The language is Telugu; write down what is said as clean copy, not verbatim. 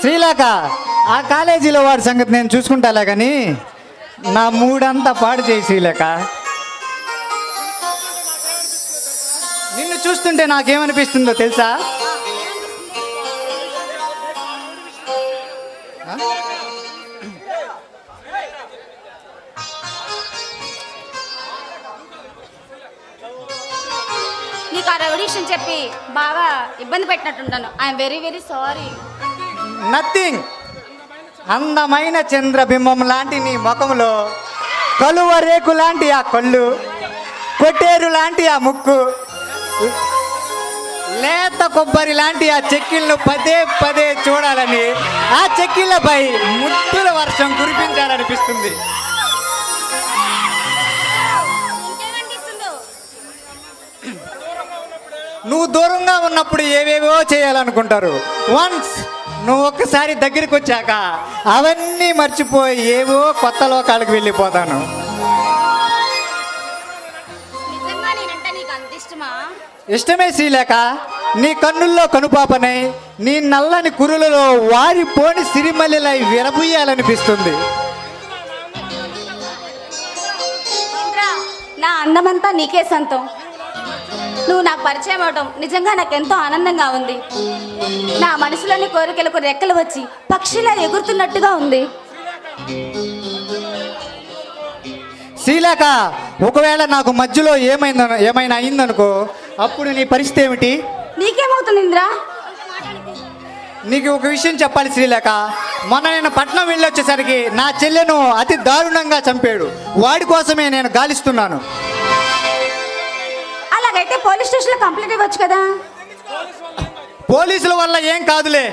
శ్రీలేఖ, ఆ కాలేజీలో వాడి సంగతి నేను చూసుకుంటాలే కానీ నా మూడంతా పాడు చేయి శ్రీలేఖ. నిన్ను చూస్తుంటే నాకేమనిపిస్తుందో తెలుసా? నీకు ఆ రెవల్యూషన్ చెప్పి బాగా ఇబ్బంది పెట్టినట్టుంటాను. I'm very very sorry. Nothing. అందమైన చంద్రబింబం లాంటి నీ ముఖంలో, కలువ రేకు లాంటి ఆ కళ్ళు, కొట్టేరు లాంటి ఆ ముక్కు, లేత కొబ్బరి లాంటి ఆ చెక్కిళ్ళను పదే పదే చూడాలని, ఆ చెక్కిళ్ళపై ముద్దుల వర్షం కురిపించాలనిపిస్తుంది. నువ్వు దూరంగా ఉన్నప్పుడు ఏవేవో చేయాలనుకుంటారు. వన్స్ నువ్వు ఒక్కసారి దగ్గరికి వచ్చాక అవన్నీ మర్చిపోయి ఏవో కొత్త లోకాలకు వెళ్ళిపోతాను. నిజంగా నేనంటే నీకు అంత ఇష్టమా? ఇష్టమే శ్రీలేఖ. నీ కన్నుల్లో కనుపాపనై, నీ నల్లని కురులలో వారిపోని సిరిమల్లెలై విరబుయ్యాలనిపిస్తుంది. నా అందమంతా నీకే సొంతం. నువ్వు నాకు పరిచయం అవడం నిజంగా నాకెంతో ఆనందంగా ఉంది. నా మనసులోని కోరికలకు రెక్కలు వచ్చి పక్షిలా ఎగురుతున్నట్టుగా ఉంది. శ్రీలేఖ, ఒకవేళ నాకు మధ్యలో ఏమైనా అయిందనుకో, అప్పుడు నీ పరిస్థితి ఏమిటి? నీకేమవుతుంది ఇంద్రా? నీకు ఒక విషయం చెప్పాలి శ్రీలేఖ. మొన్న నేను పట్నం వెళ్ళొచ్చేసరికి నా చెల్లెను అతి దారుణంగా చంపాడు. వాడి కోసమే నేను గాలిస్తున్నాను. అలాగైతే పోలీస్ స్టేషన్లో కంప్లైంట్ ఇవ్వచ్చు కదా. పోలీసుల వల్ల ఏం కాదులే.